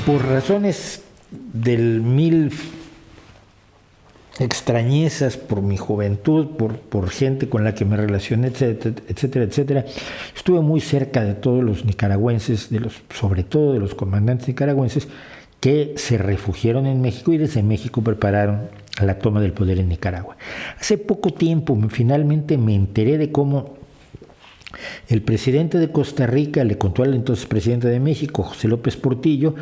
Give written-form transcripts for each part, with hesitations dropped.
por razones del mil extrañezas, por mi juventud, por gente con la que me relacioné, etcétera, etcétera, etcétera, estuve muy cerca de todos los nicaragüenses, sobre todo de los comandantes nicaragüenses que se refugiaron en México y desde México prepararon la toma del poder en Nicaragua. Hace poco tiempo finalmente me enteré de cómo el presidente de Costa Rica le contó al entonces presidente de México, José López Portillo,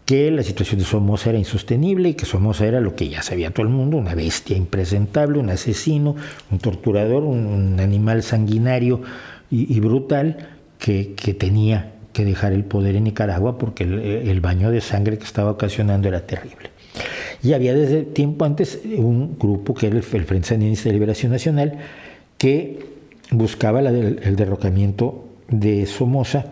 que la situación de Somoza era insostenible y que Somoza era lo que ya sabía todo el mundo, una bestia impresentable, un asesino, un torturador, un animal sanguinario y brutal que tenía que dejar el poder en Nicaragua porque el baño de sangre que estaba ocasionando era terrible. Y había desde tiempo antes un grupo que era el Frente Sandinista de Liberación Nacional que buscaba el derrocamiento de Somoza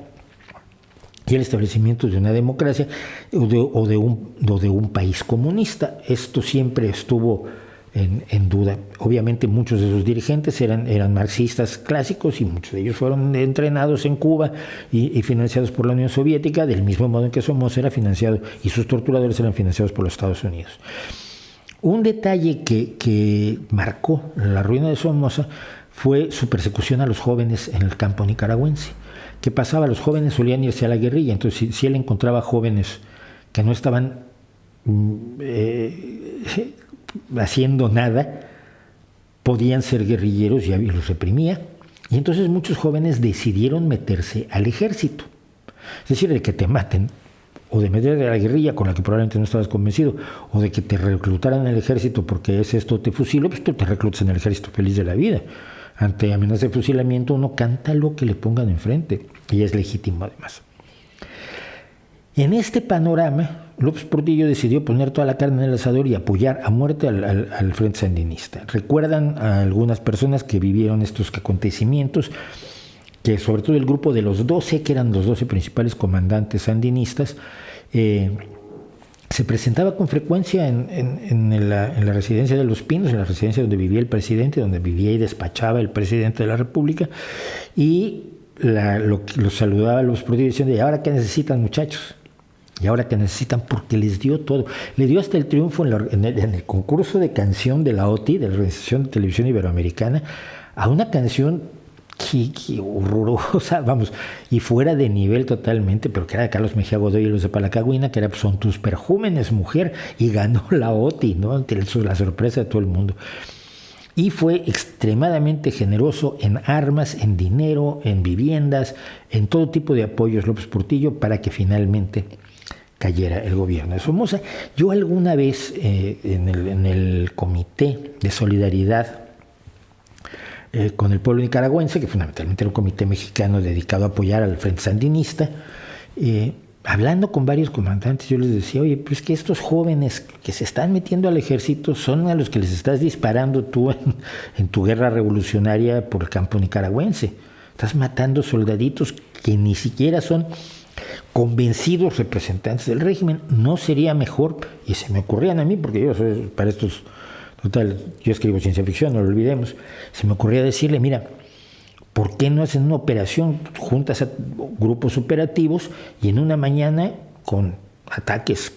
y el establecimiento de una democracia o de un país comunista. Esto siempre estuvo en duda. Obviamente muchos de sus dirigentes eran marxistas clásicos y muchos de ellos fueron entrenados en Cuba y financiados por la Unión Soviética, del mismo modo en que Somoza era financiado y sus torturadores eran financiados por los Estados Unidos. Un detalle que marcó la ruina de Somoza fue su persecución a los jóvenes en el campo nicaragüense. ¿Qué pasaba? Los jóvenes solían irse a la guerrilla, entonces si él encontraba jóvenes que no estaban haciendo nada, podían ser guerrilleros y los reprimía. Y entonces muchos jóvenes decidieron meterse al ejército. Es decir, de que te maten, o de meterte a la guerrilla con la que probablemente no estabas convencido, o de que te reclutaran en el ejército porque es esto, te fusilo, pues tú te reclutas en el ejército feliz de la vida. Ante amenaza de fusilamiento uno canta lo que le pongan enfrente, y es legítimo además. En este panorama, López Portillo decidió poner toda la carne en el asador y apoyar a muerte al Frente Sandinista. Recuerdan a algunas personas que vivieron estos acontecimientos, que sobre todo el grupo de los 12, que eran los 12 principales comandantes sandinistas, se presentaba con frecuencia en la residencia de Los Pinos, en la residencia donde vivía el presidente, donde vivía y despachaba el presidente de la República, y los saludaba a los Portillo diciendo: ¿y ahora qué necesitan, muchachos? ¿Y ahora qué necesitan? Porque les dio todo. Le dio hasta el triunfo en el concurso de canción de la OTI, de la Organización de Televisión Iberoamericana, a una canción que horrorosa, vamos, y fuera de nivel totalmente, pero que era de Carlos Mejía Godoy y los de Palacagüina, que era Son tus perjúmenes, mujer, y ganó la OTI, ¿no? Ante la sorpresa de todo el mundo. Y fue extremadamente generoso en armas, en dinero, en viviendas, en todo tipo de apoyos López Portillo para que finalmente cayera el gobierno de Somoza. Yo alguna vez en el Comité de Solidaridad con el pueblo nicaragüense, que fundamentalmente era un comité mexicano dedicado a apoyar al Frente Sandinista, hablando con varios comandantes, yo les decía: oye, pues que estos jóvenes que se están metiendo al ejército son a los que les estás disparando tú en tu guerra revolucionaria por el campo nicaragüense. Estás matando soldaditos que ni siquiera son convencidos representantes del régimen. ¿No sería mejor? Y se me ocurrían a mí, porque yo soy para estos... Total, yo escribo ciencia ficción, no lo olvidemos. Se me ocurría decirle: mira, ¿por qué no hacen una operación? Juntas a grupos operativos y en una mañana, con ataques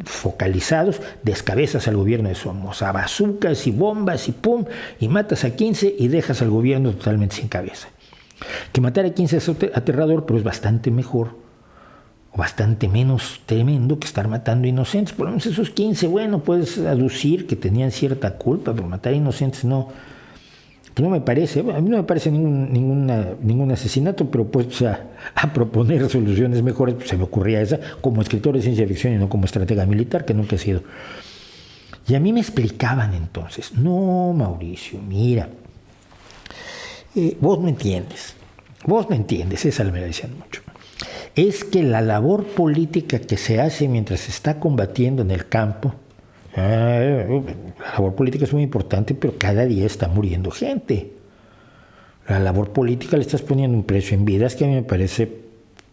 focalizados, descabezas al gobierno de Somoza, bazucas y bombas y pum, y matas a 15 y dejas al gobierno totalmente sin cabeza. Que matar a 15 es aterrador, pero es bastante mejor, o bastante menos tremendo que estar matando inocentes. Por lo menos esos 15, bueno, puedes aducir que tenían cierta culpa, pero matar a inocentes no. Pues no me parece, a mí no me parece ningún asesinato, pero pues a proponer soluciones mejores, pues se me ocurría esa como escritor de ciencia ficción y no como estratega militar, que nunca he sido. Y a mí me explicaban entonces: no, Mauricio, mira, vos no entiendes, esa me la decían mucho. Es que la labor política que se hace mientras se está combatiendo en el campo, la labor política es muy importante, pero cada día está muriendo gente. La labor política le estás poniendo un precio en vidas que a mí me parece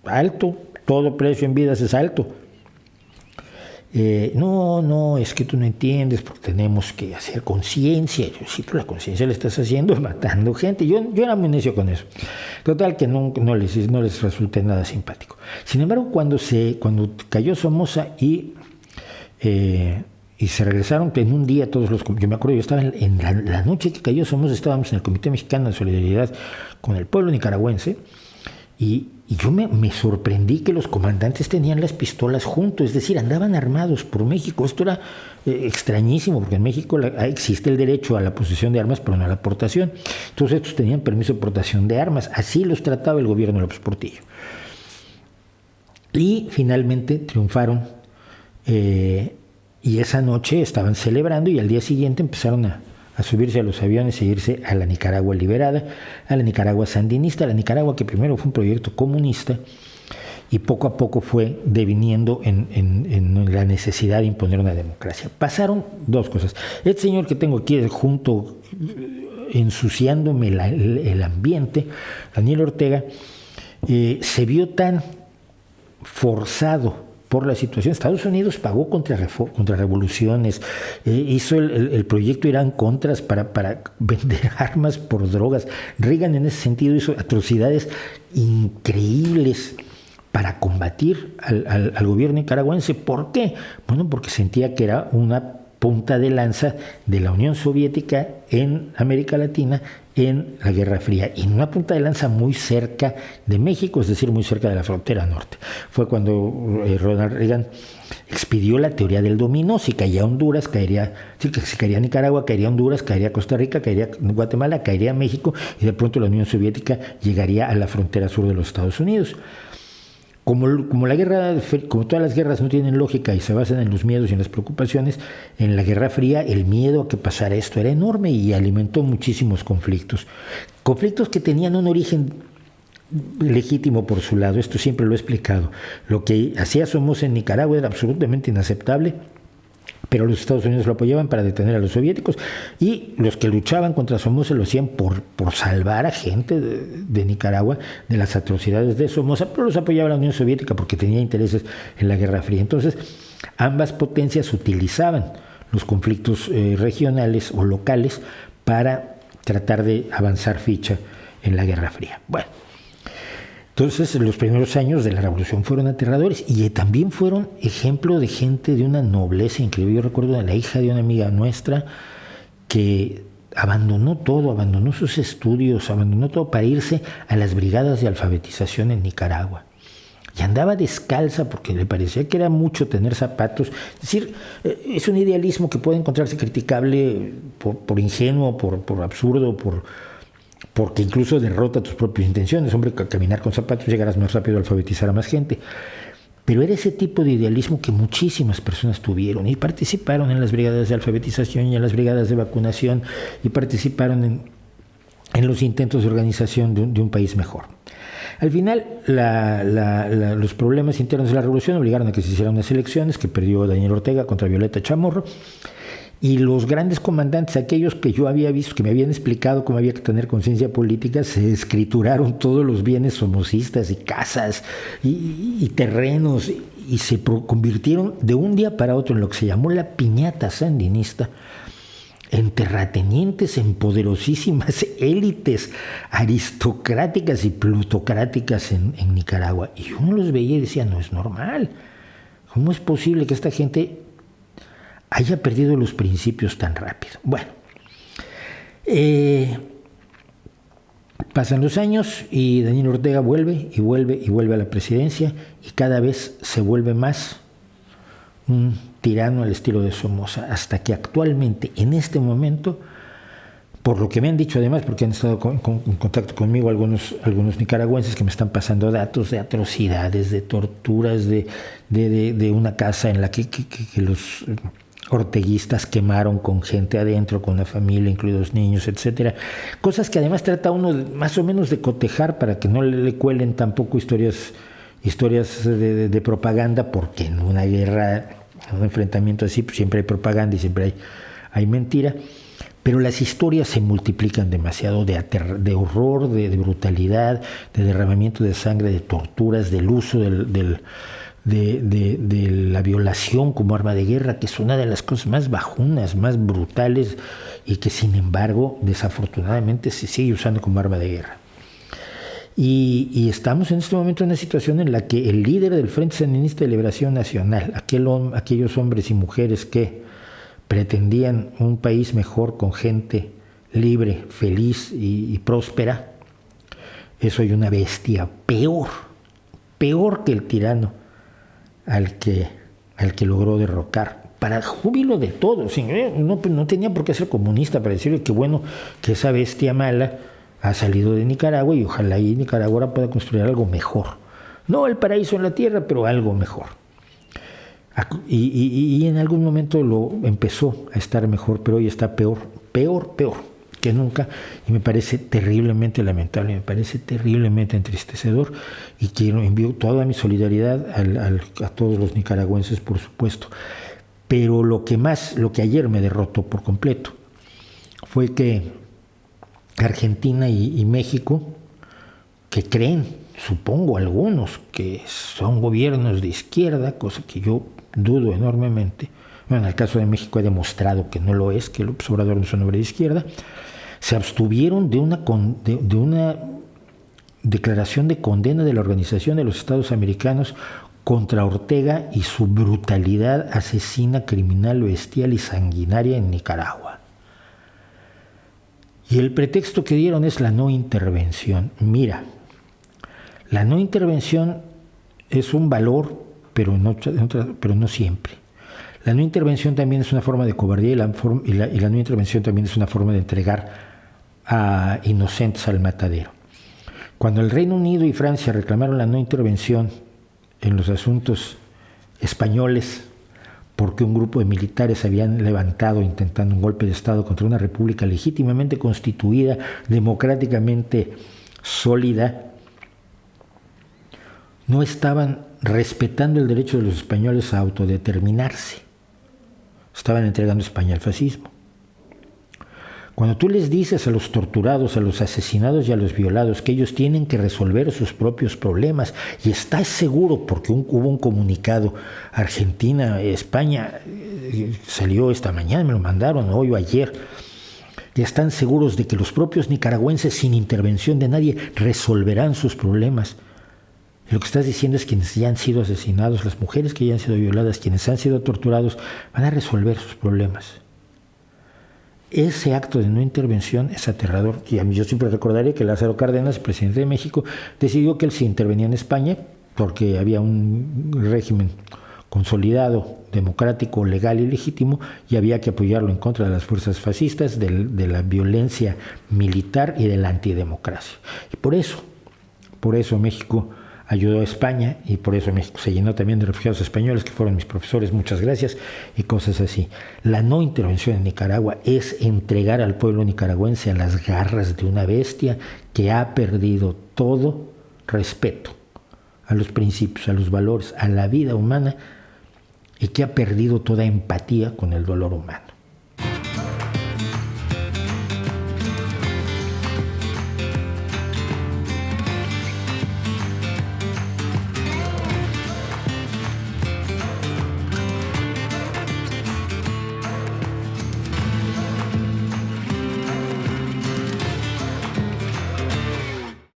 alto. Todo precio en vidas es alto. no, es que tú no entiendes, porque tenemos que hacer conciencia. Yo, sí, pero la conciencia la estás haciendo matando gente. Yo era muy necio con eso. Total, que no les resulté nada simpático. Sin embargo, cuando cayó Somoza y se regresaron, en un día yo me acuerdo, yo estaba en la noche que cayó Somoza, estábamos en el Comité Mexicano de Solidaridad con el pueblo nicaragüense, y yo me sorprendí que los comandantes tenían las pistolas juntos, es decir, andaban armados por México. Esto era extrañísimo, porque en México existe el derecho a la posesión de armas, pero no a la portación. Entonces estos tenían permiso de portación de armas. Así los trataba el gobierno de López Portillo. Y finalmente triunfaron, y esa noche estaban celebrando, y al día siguiente empezaron a subirse a los aviones e irse a la Nicaragua liberada, a la Nicaragua sandinista, a la Nicaragua que primero fue un proyecto comunista y poco a poco fue deviniendo en la necesidad de imponer una democracia. Pasaron dos cosas. Este señor que tengo aquí junto, ensuciándome el ambiente, Daniel Ortega, se vio tan forzado por la situación. Estados Unidos pagó contra revoluciones, hizo el proyecto Irán-Contras para vender armas por drogas. Reagan en ese sentido hizo atrocidades increíbles para combatir al gobierno nicaragüense. ¿Por qué? Bueno, porque sentía que era una punta de lanza de la Unión Soviética en América Latina en la Guerra Fría, y una punta de lanza muy cerca de México, es decir, muy cerca de la frontera norte. Fue cuando Ronald Reagan expidió la teoría del dominó. Si caía Honduras, si caería Nicaragua, caería Honduras, caería Costa Rica, caería Guatemala, caería México, y de pronto la Unión Soviética llegaría a la frontera sur de los Estados Unidos. Como todas las guerras no tienen lógica y se basan en los miedos y en las preocupaciones, en la Guerra Fría el miedo a que pasara esto era enorme y alimentó muchísimos conflictos. Conflictos que tenían un origen legítimo por su lado, esto siempre lo he explicado. Lo que hacía Somoza en Nicaragua era absolutamente inaceptable, pero los Estados Unidos lo apoyaban para detener a los soviéticos, y los que luchaban contra Somoza lo hacían por salvar a gente de Nicaragua de las atrocidades de Somoza, pero los apoyaba la Unión Soviética porque tenía intereses en la Guerra Fría. Entonces, ambas potencias utilizaban los conflictos regionales o locales para tratar de avanzar ficha en la Guerra Fría. Bueno, entonces los primeros años de la revolución fueron aterradores, y también fueron ejemplo de gente de una nobleza increíble. Yo recuerdo a la hija de una amiga nuestra que abandonó todo, abandonó sus estudios, abandonó todo para irse a las brigadas de alfabetización en Nicaragua. Y andaba descalza porque le parecía que era mucho tener zapatos. Es decir, es un idealismo que puede encontrarse criticable por ingenuo, por absurdo, porque incluso derrota tus propias intenciones. Hombre, caminar con zapatos llegarás más rápido a alfabetizar a más gente. Pero era ese tipo de idealismo que muchísimas personas tuvieron y participaron en las brigadas de alfabetización y en las brigadas de vacunación, y participaron en los intentos de organización de un país mejor. Al final, los problemas internos de la revolución obligaron a que se hicieran unas elecciones que perdió Daniel Ortega contra Violeta Chamorro. Y los grandes comandantes, aquellos que yo había visto, que me habían explicado cómo había que tener conciencia política, se escrituraron todos los bienes somocistas y casas y terrenos, y se convirtieron de un día para otro en lo que se llamó la piñata sandinista, en terratenientes, en poderosísimas élites aristocráticas y plutocráticas en Nicaragua. Y uno los veía y decía, no es normal. ¿Cómo es posible que esta gente haya perdido los principios tan rápido? Bueno, pasan los años y Daniel Ortega vuelve a la presidencia, y cada vez se vuelve más un tirano al estilo de Somoza, hasta que actualmente, en este momento, por lo que me han dicho además, porque han estado en contacto conmigo algunos nicaragüenses que me están pasando datos de atrocidades, de torturas, de una casa en la que los orteguistas quemaron con gente adentro, con una familia, incluidos niños, etcétera. Cosas que además trata uno más o menos de cotejar para que no le cuelen tampoco historias de propaganda, porque en una guerra, en un enfrentamiento así, pues siempre hay propaganda y siempre hay mentira. Pero las historias se multiplican demasiado, de horror, de brutalidad, de derramamiento de sangre, de torturas, del uso de la violación como arma de guerra, que es una de las cosas más bajunas, más brutales, y que sin embargo desafortunadamente se sigue usando como arma de guerra. Y estamos en este momento en una situación en la que el líder del Frente Sandinista de Liberación Nacional, aquellos hombres y mujeres que pretendían un país mejor con gente libre, feliz y próspera, es hoy una bestia peor que el tirano al que logró derrocar, para júbilo de todos. No tenía por qué ser comunista para decirle que bueno, que esa bestia mala ha salido de Nicaragua y ojalá y Nicaragua ahora pueda construir algo mejor. No el paraíso en la tierra, pero algo mejor. Y en algún momento lo empezó a estar mejor, pero hoy está peor que nunca, y me parece terriblemente lamentable, me parece terriblemente entristecedor, y envío toda mi solidaridad a todos los nicaragüenses, por supuesto. Pero lo que ayer me derrotó por completo fue que Argentina y México, que creen, supongo algunos, que son gobiernos de izquierda, cosa que yo dudo enormemente. Bueno, en el caso de México he demostrado que no lo es, que López Obrador no es un hombre de izquierda. Se abstuvieron de una declaración de condena de la Organización de los Estados Americanos contra Ortega y su brutalidad asesina, criminal, bestial y sanguinaria en Nicaragua. Y el pretexto que dieron es la no intervención. Mira, la no intervención es un valor, pero no siempre. La no intervención también es una forma de cobardía y la no intervención también es una forma de entregar a inocentes al matadero. Cuando el Reino Unido y Francia reclamaron la no intervención en los asuntos españoles, porque un grupo de militares habían levantado intentando un golpe de Estado contra una república legítimamente constituida, democráticamente sólida, no estaban respetando el derecho de los españoles a autodeterminarse. Estaban entregando España al fascismo. Cuando tú les dices a los torturados, a los asesinados y a los violados que ellos tienen que resolver sus propios problemas, y estás seguro, porque hubo un comunicado, Argentina, España, salió esta mañana, me lo mandaron hoy o ayer, y están seguros de que los propios nicaragüenses, sin intervención de nadie, resolverán sus problemas. Lo que estás diciendo es que quienes ya han sido asesinados, las mujeres que ya han sido violadas, quienes han sido torturados, van a resolver sus problemas. Ese acto de no intervención es aterrador. Y a mí yo siempre recordaré que Lázaro Cárdenas, presidente de México, decidió que él sí intervenía en España porque había un régimen consolidado, democrático, legal y legítimo, y había que apoyarlo en contra de las fuerzas fascistas, de la violencia militar y de la antidemocracia. Y por eso México ayudó a España, y por eso México se llenó también de refugiados españoles, que fueron mis profesores, muchas gracias, y cosas así. La no intervención en Nicaragua es entregar al pueblo nicaragüense a las garras de una bestia que ha perdido todo respeto a los principios, a los valores, a la vida humana, y que ha perdido toda empatía con el dolor humano.